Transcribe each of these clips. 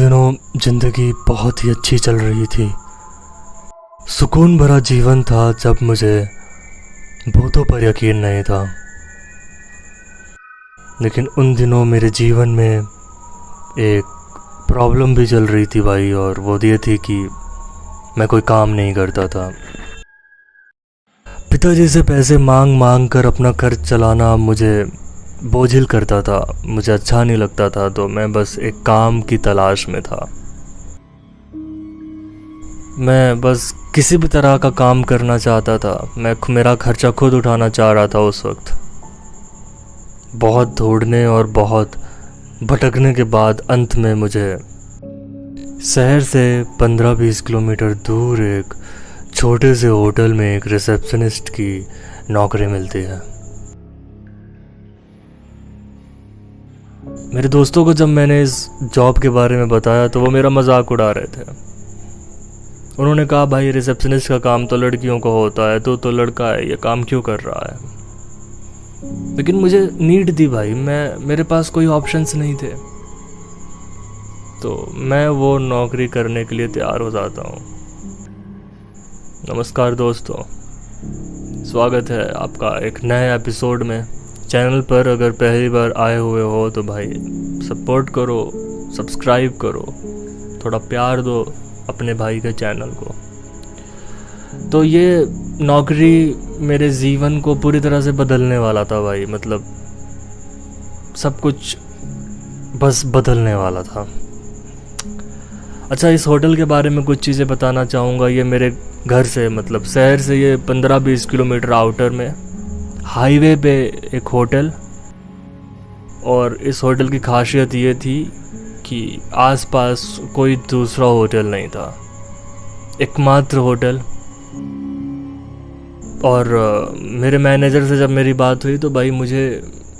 दिनों ज़िंदगी बहुत ही अच्छी चल रही थी। सुकून भरा जीवन था जब मुझे भूतों पर यकीन नहीं था। लेकिन उन दिनों मेरे जीवन में एक प्रॉब्लम भी चल रही थी भाई, और वो ये थी कि मैं कोई काम नहीं करता था। पिताजी से पैसे मांग मांग कर अपना खर्च चलाना मुझे बोझिल करता था, मुझे अच्छा नहीं लगता था। तो मैं बस एक काम की तलाश में था। मैं बस किसी भी तरह का काम करना चाहता था। मैं मेरा खर्चा खुद उठाना चाह रहा था उस वक्त। बहुत ढूंढने और बहुत भटकने के बाद अंत में मुझे शहर से 15-20 किलोमीटर दूर एक छोटे से होटल में एक रिसेप्शनिस्ट की नौकरी मिलती है। मेरे दोस्तों को जब मैंने इस जॉब के बारे में बताया तो वो मेरा मजाक उड़ा रहे थे। उन्होंने कहा, भाई रिसेप्शनिस्ट का काम तो लड़कियों को होता है, तो लड़का है, ये काम क्यों कर रहा है। लेकिन मुझे नीड थी भाई, मेरे पास कोई ऑप्शंस नहीं थे, तो मैं वो नौकरी करने के लिए तैयार हो जाता हूँ। नमस्कार दोस्तों, स्वागत है आपका एक नए एपिसोड में। चैनल पर अगर पहली बार आए हुए हो तो भाई सपोर्ट करो, सब्सक्राइब करो, थोड़ा प्यार दो अपने भाई के चैनल को। तो ये नौकरी मेरे जीवन को पूरी तरह से बदलने वाला था भाई। मतलब सब कुछ बस बदलने वाला था। अच्छा, इस होटल के बारे में कुछ चीज़ें बताना चाहूँगा। ये मेरे घर से, मतलब शहर से, ये 15-20 किलोमीटर आउटर में हाईवे पे एक होटल। और इस होटल की खासियत ये थी कि आसपास कोई दूसरा होटल नहीं था, एकमात्र होटल। और मेरे मैनेजर से जब मेरी बात हुई तो भाई मुझे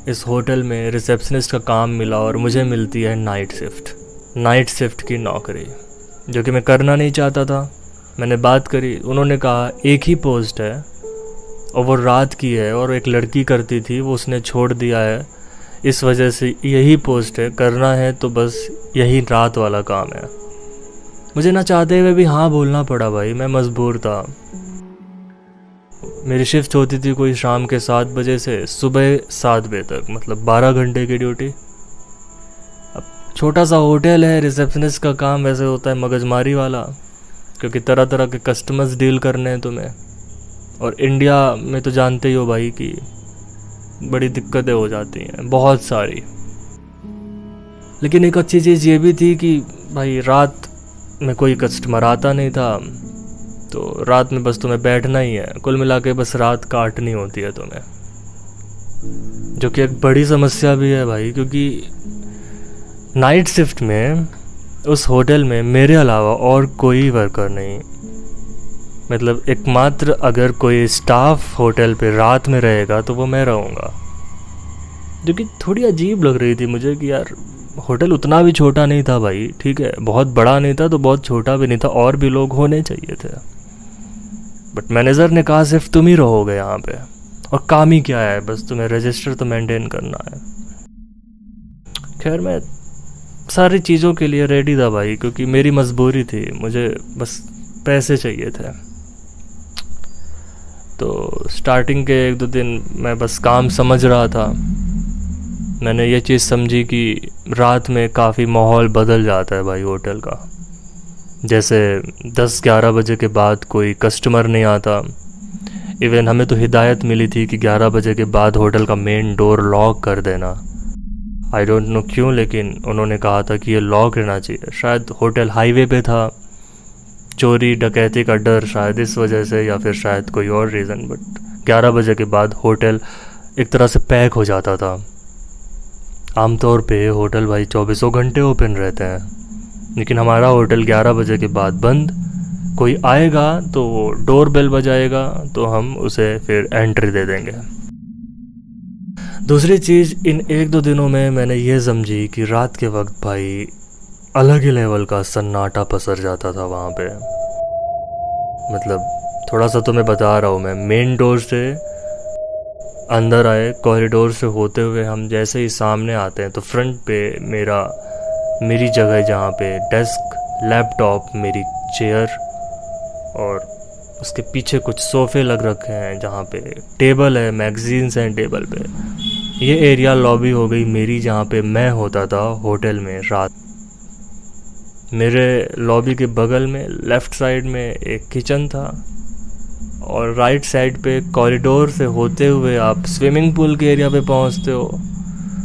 इस होटल में रिसेप्शनिस्ट का काम मिला और मुझे मिलती है नाइट शिफ्ट की नौकरी, जो कि मैं करना नहीं चाहता था। मैंने बात करी, उन्होंने कहा एक ही पोस्ट है और वो रात की है, और एक लड़की करती थी, वो उसने छोड़ दिया है, इस वजह से यही पोस्ट है, करना है तो बस यही रात वाला काम है। मुझे ना चाहते हुए भी हाँ बोलना पड़ा भाई, मैं मजबूर था। मेरी शिफ्ट होती थी कोई शाम के 7 बजे से सुबह 7 बजे तक, मतलब 12 घंटे की ड्यूटी। अब छोटा सा होटल है, रिसेप्शनिस्ट का काम वैसे होता है मगजमारी वाला, क्योंकि तरह तरह के कस्टमर्स डील करने हैं तुम्हें। और इंडिया में तो जानते ही हो भाई कि बड़ी दिक्कतें हो जाती हैं, बहुत सारी। लेकिन एक अच्छी चीज़ ये भी थी कि भाई रात में कोई कस्टमर आता नहीं था, तो रात में बस तुम्हें बैठना ही है। कुल मिला के बस रात काटनी होती है तुम्हें, जो कि एक बड़ी समस्या भी है भाई, क्योंकि नाइट शिफ्ट में उस होटल में मेरे अलावा और कोई वर्कर नहीं। मतलब एकमात्र अगर कोई स्टाफ होटल पे रात में रहेगा तो वो मैं रहूँगा, जो कि थोड़ी अजीब लग रही थी मुझे कि यार होटल उतना भी छोटा नहीं था भाई, ठीक है, बहुत बड़ा नहीं था तो बहुत छोटा भी नहीं था, और भी लोग होने चाहिए थे। बट मैनेजर ने कहा सिर्फ तुम ही रहोगे यहाँ पे, और काम ही क्या है, बस तुम्हें रजिस्टर तो मेंटेन करना है। खैर मैं सारी चीज़ों के लिए रेडी था भाई, क्योंकि मेरी मजबूरी थी, मुझे बस पैसे चाहिए थे। तो स्टार्टिंग के 1-2 दिन मैं बस काम समझ रहा था। मैंने ये चीज़ समझी कि रात में काफ़ी माहौल बदल जाता है भाई होटल का। जैसे 10-11 बजे के बाद कोई कस्टमर नहीं आता। इवन हमें तो हिदायत मिली थी कि 11 बजे के बाद होटल का मेन डोर लॉक कर देना। आई डोंट नो क्यों, लेकिन उन्होंने कहा था कि ये लॉक रहना चाहिए। शायद होटल हाईवे पे था, चोरी डकैती का डर शायद इस वजह से, या फिर शायद कोई और रीज़न। बट 11 बजे के बाद होटल एक तरह से पैक हो जाता था। आमतौर पे होटल भाई 24 घंटे ओपन रहते हैं, लेकिन हमारा होटल 11 बजे के बाद बंद। कोई आएगा तो वो डोर बेल बजाएगा तो हम उसे फिर एंट्री दे देंगे। दूसरी चीज़, इन 1-2 दिनों में मैंने ये समझी कि रात के वक्त भाई अलग ही लेवल का सन्नाटा पसर जाता था वहाँ पे। मतलब थोड़ा सा तो मैं बता रहा हूँ, मैं मेन डोर से अंदर आए, कॉरिडोर से होते हुए हम जैसे ही सामने आते हैं तो फ्रंट पे मेरा मेरी जगह जहाँ पे डेस्क, लैपटॉप, मेरी चेयर और उसके पीछे कुछ सोफ़े लग रखे हैं जहाँ पे टेबल है, मैगज़ीन्स हैं टेबल पे। ये एरिया लॉबी हो गई मेरी, जहाँ पे मैं होता था होटल में रात। मेरे लॉबी के बगल में लेफ़्ट साइड में एक किचन था और राइट साइड पे कॉरिडोर से होते हुए आप स्विमिंग पूल के एरिया पे पहुंचते हो,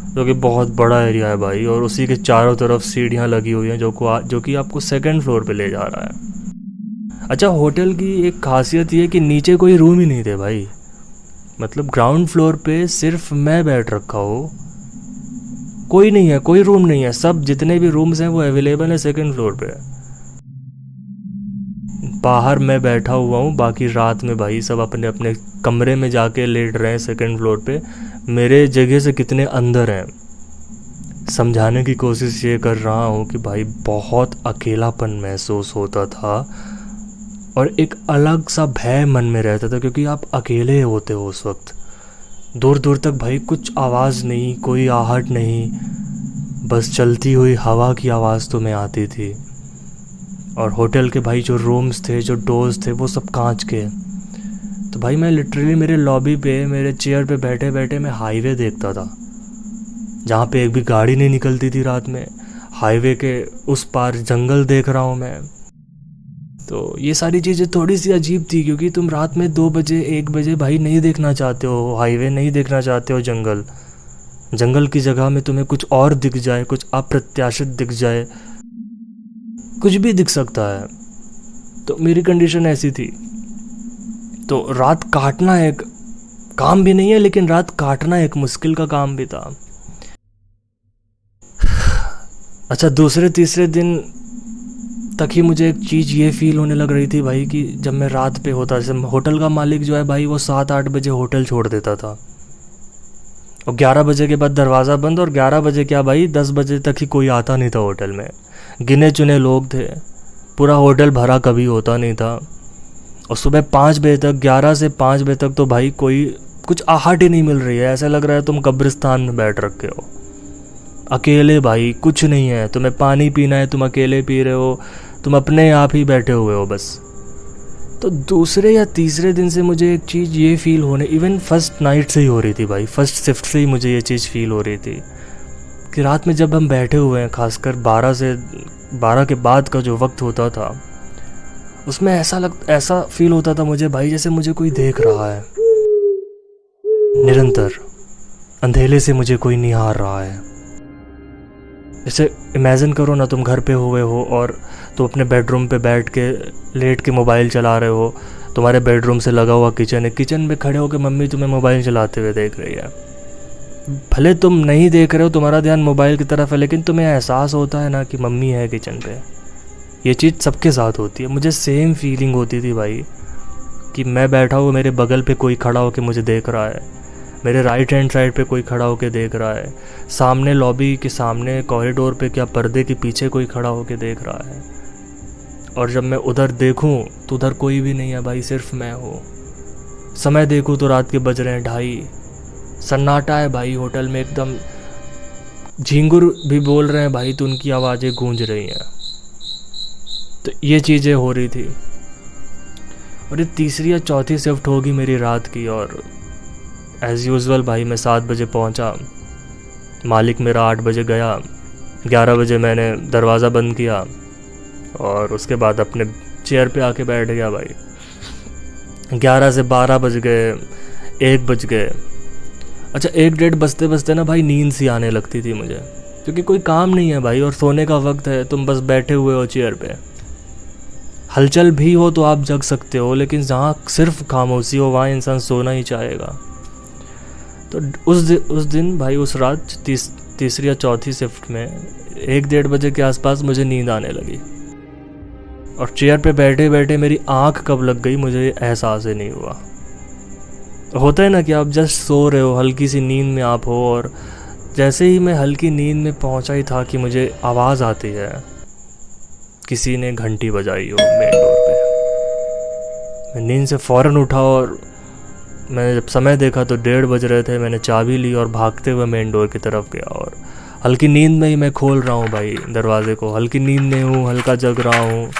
जो कि बहुत बड़ा एरिया है भाई। और उसी के चारों तरफ सीढ़ियां लगी हुई हैं जो कि आपको सेकंड फ्लोर पे ले जा रहा है। अच्छा, होटल की एक खासियत ये कि नीचे कोई रूम ही नहीं थे भाई। मतलब ग्राउंड फ्लोर पे सिर्फ मैं बैठ रखा हूँ, कोई नहीं है, कोई रूम नहीं है। सब जितने भी रूम्स हैं वो अवेलेबल है सेकंड फ्लोर पे। बाहर मैं बैठा हुआ हूँ, बाकी रात में भाई सब अपने अपने कमरे में जाके लेट रहे हैं सेकंड फ्लोर पे। मेरे जगह से कितने अंदर हैं। समझाने की कोशिश ये कर रहा हूँ कि भाई बहुत अकेलापन महसूस होता था और एक अलग सा भय मन में रहता था, क्योंकि आप अकेले होते हो उस वक्त। दूर दूर तक भाई कुछ आवाज़ नहीं, कोई आहट नहीं, बस चलती हुई हवा की आवाज़ तो में आती थी। और होटल के भाई जो रूम्स थे, जो डोर्स थे, वो सब कांच के। तो भाई मैं लिटरली मेरे लॉबी पे मेरे चेयर पे बैठे बैठे मैं हाईवे देखता था, जहाँ पे एक भी गाड़ी नहीं निकलती थी रात में। हाईवे के उस पार जंगल देख रहा हूँ मैं। तो ये सारी चीज़ें थोड़ी सी अजीब थी, क्योंकि तुम रात में 2 बजे 1 बजे भाई नहीं देखना चाहते हो हाईवे, नहीं देखना चाहते हो जंगल। जंगल की जगह में तुम्हें कुछ और दिख जाए, कुछ अप्रत्याशित दिख जाए, कुछ भी दिख सकता है। तो मेरी कंडीशन ऐसी थी। तो रात काटना एक काम भी नहीं है, लेकिन रात काटना एक मुश्किल का काम भी था। अच्छा, दूसरे तीसरे दिन तक ही मुझे एक चीज़ ये फील होने लग रही थी भाई कि जब मैं रात पे होता, जैसे होटल का मालिक जो है भाई वो 7-8 बजे होटल छोड़ देता था और 11 बजे के बाद दरवाज़ा बंद। और 11 बजे क्या भाई, 10 बजे तक ही कोई आता नहीं था होटल में। गिने चुने लोग थे, पूरा होटल भरा कभी होता नहीं था। और सुबह 5 बजे तक, 11 से 5 बजे तक तो भाई कोई कुछ आहट ही नहीं मिल रही है। ऐसा लग रहा है तुम कब्रिस्तान में बैठ रखे हो, अकेले भाई, कुछ नहीं है। तुम्हें पानी पीना है, तुम अकेले पी रहे हो, तुम अपने आप ही बैठे हुए हो बस। तो दूसरे या तीसरे दिन से मुझे एक चीज़ ये फील होने, इवन फर्स्ट नाइट से ही हो रही थी भाई, फर्स्ट शिफ्ट से ही मुझे ये चीज़ फील हो रही थी कि रात में जब हम बैठे हुए हैं, खासकर 12 के बाद का जो वक्त होता था, उसमें ऐसा फील होता था मुझे भाई जैसे मुझे कोई देख रहा है निरंतर, अंधेले से मुझे कोई निहार रहा है। जैसे इमेजिन करो ना, तुम घर पे हुए हो और तुम अपने बेडरूम पे बैठ के लेट के मोबाइल चला रहे हो। तुम्हारे बेडरूम से लगा हुआ किचन है, किचन में खड़े होकर मम्मी तुम्हें मोबाइल चलाते हुए देख रही है। भले तुम नहीं देख रहे हो, तुम्हारा ध्यान मोबाइल की तरफ है, लेकिन तुम्हें एहसास होता है ना कि मम्मी है किचन पे। ये चीज़ सबके साथ होती है। मुझे सेम फीलिंग होती थी भाई कि मैं बैठा हूँ, मेरे बगल पे कोई खड़ा होकर मुझे देख रहा है, मेरे राइट हैंड साइड पे कोई खड़ा होकर देख रहा है, सामने लॉबी के सामने कॉरिडोर पे क्या पर्दे के पीछे कोई खड़ा होकर देख रहा है। और जब मैं उधर देखूं तो उधर कोई भी नहीं है भाई, सिर्फ मैं हूँ। समय देखूं तो रात के बज रहे हैं 2:30। सन्नाटा है भाई होटल में, एकदम झींगुर भी बोल रहे हैं भाई तो उनकी आवाज़ें गूंज रही हैं। तो ये चीज़ें हो रही थी। और ये तीसरी या चौथी शिफ्ट होगी मेरी रात की। और एज़ यूजुअल भाई मैं 7 बजे पहुंचा, मालिक मेरा 8 बजे गया, 11 बजे मैंने दरवाज़ा बंद किया और उसके बाद अपने चेयर पे आके बैठ गया भाई। 11 से 12 बज गए, 1 बज गए। अच्छा, 1-1:30 बजते बजते ना भाई नींद सी आने लगती थी मुझे, क्योंकि कोई काम नहीं है भाई और सोने का वक्त है। तुम बस बैठे हुए हो चेयर पे, हलचल भी हो तो आप जग सकते हो, लेकिन जहाँ सिर्फ खामोशी हो वहाँ इंसान सोना ही चाहेगा। तो उस दिन भाई, उस रात तीसरी या चौथी शिफ्ट में 1-1:30 बजे के आसपास मुझे नींद आने लगी। और चेयर पे बैठे बैठे मेरी आंख कब लग गई मुझे एहसास ही नहीं हुआ। होता है ना कि आप जस्ट सो रहे हो, हल्की सी नींद में आप हो, और जैसे ही मैं हल्की नींद में पहुंचा ही था कि मुझे आवाज़ आती है किसी ने घंटी बजाई हो मेन डोर पे। मैं नींद से फ़ौरन उठा और मैंने जब समय देखा तो 1:30 बज रहे थे। मैंने चाबी ली और भागते हुए मेन डोर की तरफ गया और हल्की नींद में ही मैं खोल रहा हूँ भाई दरवाजे को, हल्की नींद में हूँ, हल्का जग रहा हूँ।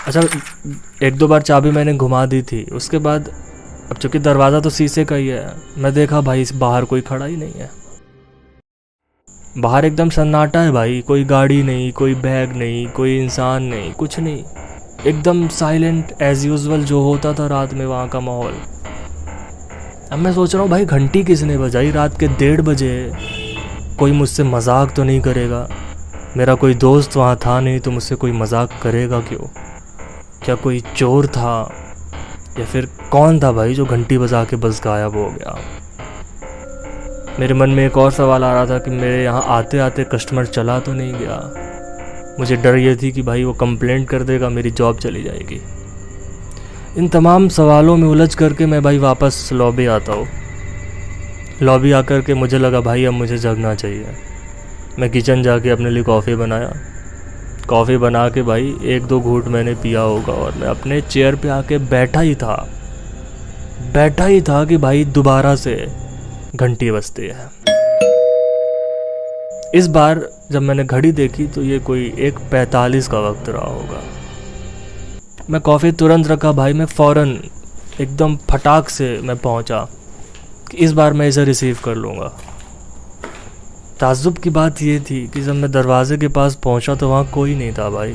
अच्छा, एक दो बार चाबी मैंने घुमा दी थी, उसके बाद अब चूंकि दरवाज़ा तो शीशे का ही है, मैं देखा भाई इस बाहर कोई खड़ा ही नहीं है। बाहर एकदम सन्नाटा है भाई, कोई गाड़ी नहीं, कोई बैग नहीं, कोई इंसान नहीं, कुछ नहीं, एकदम साइलेंट एज यूजुअल जो होता था रात में वहाँ का माहौल। अब मैं सोच रहा हूँ भाई घंटी किसने बजाई रात के 1:30 बजे, कोई मुझसे मजाक तो नहीं करेगा, मेरा कोई दोस्त वहाँ था नहीं तो मुझसे कोई मजाक करेगा क्यों? क्या कोई चोर था या फिर कौन था भाई जो घंटी बजा के बस गायब हो गया? मेरे मन में एक और सवाल आ रहा था कि मेरे यहाँ आते आते कस्टमर चला तो नहीं गया। मुझे डर ये थी कि भाई वो कंप्लेंट कर देगा, मेरी जॉब चली जाएगी। इन तमाम सवालों में उलझ करके मैं भाई वापस लॉबी आता हूँ। लॉबी आकर के मुझे लगा भाई अब मुझे जगना चाहिए। मैं किचन जाके अपने लिए कॉफ़ी बनाया। कॉफ़ी बना के भाई 1-2 घूंट मैंने पिया होगा और मैं अपने चेयर पे आके बैठा ही था कि भाई दोबारा से घंटी बजती है। इस बार जब मैंने घड़ी देखी तो ये कोई 1:45 का वक्त रहा होगा। मैं कॉफ़ी तुरंत रखा भाई, मैं फ़ौरन एकदम फटाक से मैं पहुंचा कि इस बार मैं इसे रिसीव कर लूँगा। ताज्जुब की बात ये थी कि जब मैं दरवाजे के पास पहुंचा तो वहाँ कोई नहीं था भाई,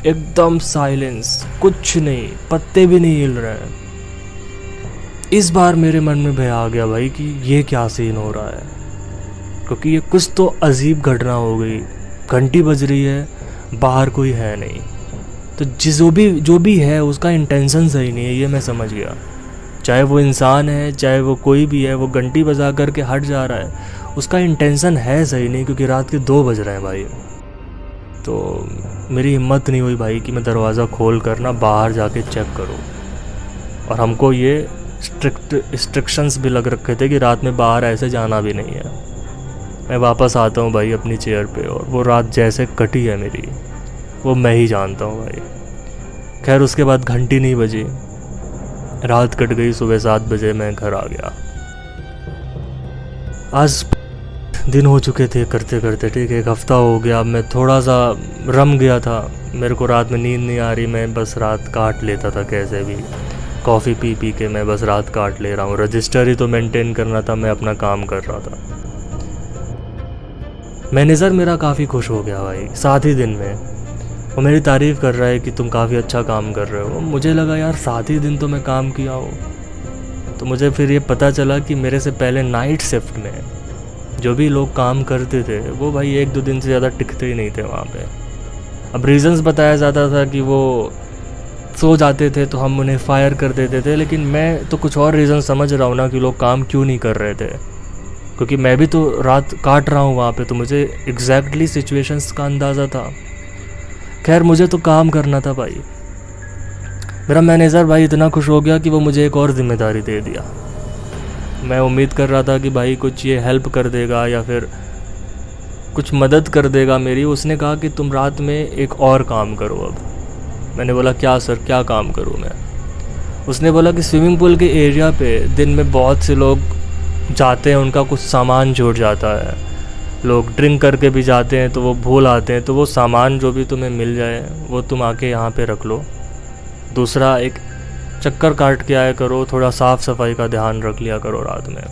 एकदम साइलेंस, कुछ नहीं, पत्ते भी नहीं हिल रहे हैं। इस बार मेरे मन में भय आ गया भाई कि ये क्या सीन हो रहा है, क्योंकि ये कुछ तो अजीब घटना हो गई। घंटी बज रही है, बाहर कोई है नहीं, तो जो भी है उसका इंटेंशन सही नहीं है, ये मैं समझ गया। चाहे वो इंसान है, चाहे वो कोई भी है, वो घंटी बजा करके हट जा रहा है, उसका इंटेंशन है सही नहीं, क्योंकि रात के 2 बज रहे हैं भाई। तो मेरी हिम्मत नहीं हुई भाई कि मैं दरवाज़ा खोल कर ना बाहर जाके चेक करूं। और हमको ये रिस्ट्रिक्शंस भी लग रखे थे कि रात में बाहर ऐसे जाना भी नहीं है। मैं वापस आता हूँ भाई अपनी चेयर पे, और वो रात जैसे कटी है मेरी वो मैं ही जानता हूँ भाई। खैर उसके बाद घंटी नहीं बजी, रात कट गई। सुबह 7 बजे मैं घर आ गया। आज दिन हो चुके थे करते करते, ठीक है, 1 हफ्ता हो गया। मैं थोड़ा सा रम गया था, मेरे को रात में नींद नहीं आ रही, मैं बस रात काट लेता था कैसे भी, कॉफ़ी पी पी के मैं बस रात काट ले रहा हूँ। रजिस्टर ही तो मेंटेन करना था, मैं अपना काम कर रहा था। मैनेजर मेरा काफ़ी खुश हो गया भाई 7 ही दिन में, वो मेरी तारीफ़ कर रहा है कि तुम काफ़ी अच्छा काम कर रहे हो। मुझे लगा यार 7 ही दिन तो मैं काम किया हूँ। तो मुझे फिर ये पता चला कि मेरे से पहले नाइट शिफ्ट में जो भी लोग काम करते थे वो भाई 1-2 दिन से ज़्यादा टिकते ही नहीं थे वहाँ पे। अब रीज़न्स बताया जाता था कि वो सो जाते थे तो हम उन्हें फायर कर देते थे, लेकिन मैं तो कुछ और रीज़न समझ रहा हूँ ना कि लोग काम क्यों नहीं कर रहे थे, क्योंकि मैं भी तो रात काट रहा हूँ वहाँ पे, तो मुझे एग्जैक्टली सिचुएशंस का अंदाज़ा था। खैर मुझे तो काम करना था भाई। मेरा मैनेजर भाई इतना खुश हो गया कि वो मुझे एक और ज़िम्मेदारी दे दिया। मैं उम्मीद कर रहा था कि भाई कुछ ये हेल्प कर देगा या फिर कुछ मदद कर देगा मेरी। उसने कहा कि तुम रात में एक और काम करो। अब मैंने बोला क्या सर, क्या काम करूँ मैं? उसने बोला कि स्विमिंग पूल के एरिया पे दिन में बहुत से लोग जाते हैं, उनका कुछ सामान छूट जाता है, लोग ड्रिंक करके भी जाते हैं तो वो भूल आते हैं, तो वो सामान जो भी तुम्हें मिल जाए वो तुम आके यहाँ पे रख लो। दूसरा, एक चक्कर काट के आया करो, थोड़ा साफ़ सफाई का ध्यान रख लिया करो रात में।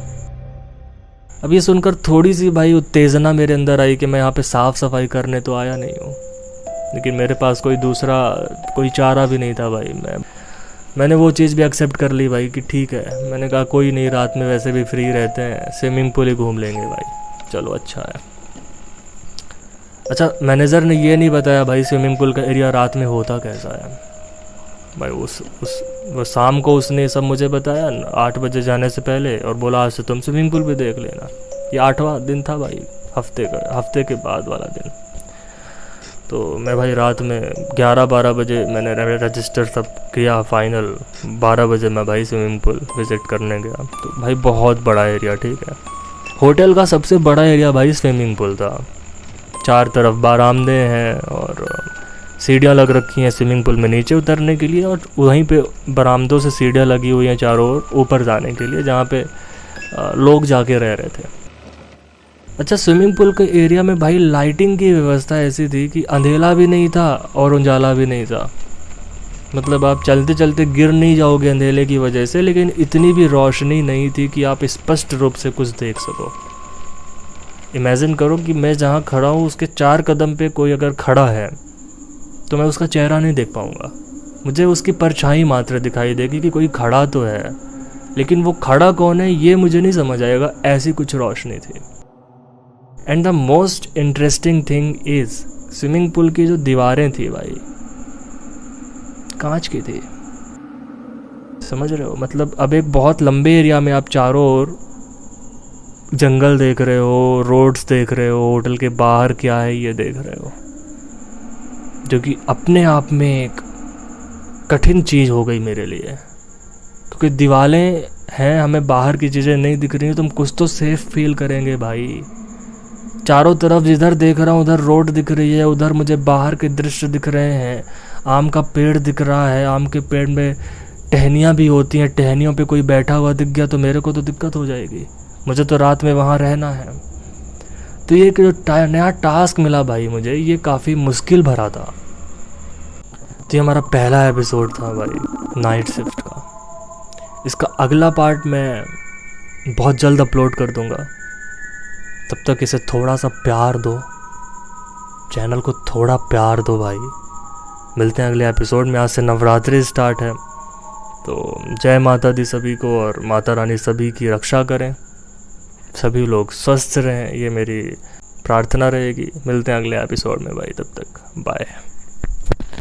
अब ये सुनकर थोड़ी सी भाई उत्तेजना मेरे अंदर आई कि मैं यहाँ पे साफ़ सफाई करने तो आया नहीं हूँ, लेकिन मेरे पास कोई चारा भी नहीं था भाई। मैंने वो चीज़ भी एक्सेप्ट कर ली भाई कि ठीक है। मैंने कहा कोई नहीं, रात में वैसे भी फ्री रहते हैं, स्विमिंग पूल ही घूम लेंगे भाई, चलो अच्छा है। अच्छा, मैनेजर ने ये नहीं बताया भाई स्विमिंग पूल का एरिया रात में होता कैसा है भाई। वो शाम को उसने सब मुझे बताया 8 बजे जाने से पहले, और बोला आज से तुम स्विमिंग पूल भी देख लेना। ये 8वां दिन था भाई, हफ्ते के बाद वाला दिन। तो मैं भाई रात में 11-12 बजे मैंने रजिस्टर सब किया फाइनल। 12 बजे मैं भाई स्विमिंग पूल विज़िट करने गया। तो भाई बहुत बड़ा एरिया, ठीक है, होटल का सबसे बड़ा एरिया भाई स्विमिंग पूल था। 4 तरफ बरामदे हैं और सीढ़ियाँ लग रखी हैं स्विमिंग पूल में नीचे उतरने के लिए, और वहीं पे बरामदों से सीढ़ियाँ लगी हुई हैं चारों ओर ऊपर जाने के लिए, जहाँ पे लोग जाके रह रहे थे। अच्छा, स्विमिंग पूल के एरिया में भाई लाइटिंग की व्यवस्था ऐसी थी कि अंधेला भी नहीं था और उजाला भी नहीं था। मतलब आप चलते चलते गिर नहीं जाओगे अंधेले की वजह से, लेकिन इतनी भी रोशनी नहीं थी कि आप स्पष्ट रूप से कुछ देख सको। इमेजिन करो कि मैं जहाँ खड़ा हूँ उसके 4 कदम पे कोई अगर खड़ा है तो मैं उसका चेहरा नहीं देख पाऊँगा, मुझे उसकी परछाई मात्र दिखाई देगी कि कोई खड़ा तो है, लेकिन वो खड़ा कौन है ये मुझे नहीं समझ आएगा, ऐसी कुछ रोशनी थी। And the most interesting thing is swimming pool की जो दीवारें थी भाई कांच की थी, समझ रहे हो? मतलब अब एक बहुत लंबे एरिया में आप चारों ओर जंगल देख रहे हो, रोड्स देख रहे हो, होटल के बाहर क्या है ये देख रहे हो, जो कि अपने आप में एक कठिन चीज़ हो गई मेरे लिए, क्योंकि दीवारें हैं, हमें बाहर की चीज़ें नहीं दिख रही, तुम कुछ तो सेफ फील करेंगे भाई। चारों तरफ जिधर देख रहा हूँ उधर रोड दिख रही है, उधर मुझे बाहर के दृश्य दिख रहे हैं, आम का पेड़ दिख रहा है, आम के पेड़ में टहनियाँ भी होती हैं, टहनियों पे कोई बैठा हुआ दिख गया तो मेरे को तो दिक्कत हो जाएगी, मुझे तो रात में वहाँ रहना है। तो ये जो नया टास्क मिला भाई मुझे, ये काफ़ी मुश्किल भरा था। तो ये हमारा पहला एपिसोड था भाई नाइट शिफ्ट का। इसका अगला पार्ट मैं बहुत जल्द अपलोड कर दूंगा, तब तक इसे थोड़ा सा प्यार दो, चैनल को थोड़ा प्यार दो भाई। मिलते हैं अगले एपिसोड में। आज से नवरात्रि स्टार्ट है, तो जय माता दी सभी को, और माता रानी सभी की रक्षा करें, सभी लोग स्वस्थ रहें, ये मेरी प्रार्थना रहेगी। मिलते हैं अगले एपिसोड में भाई, तब तक बाय।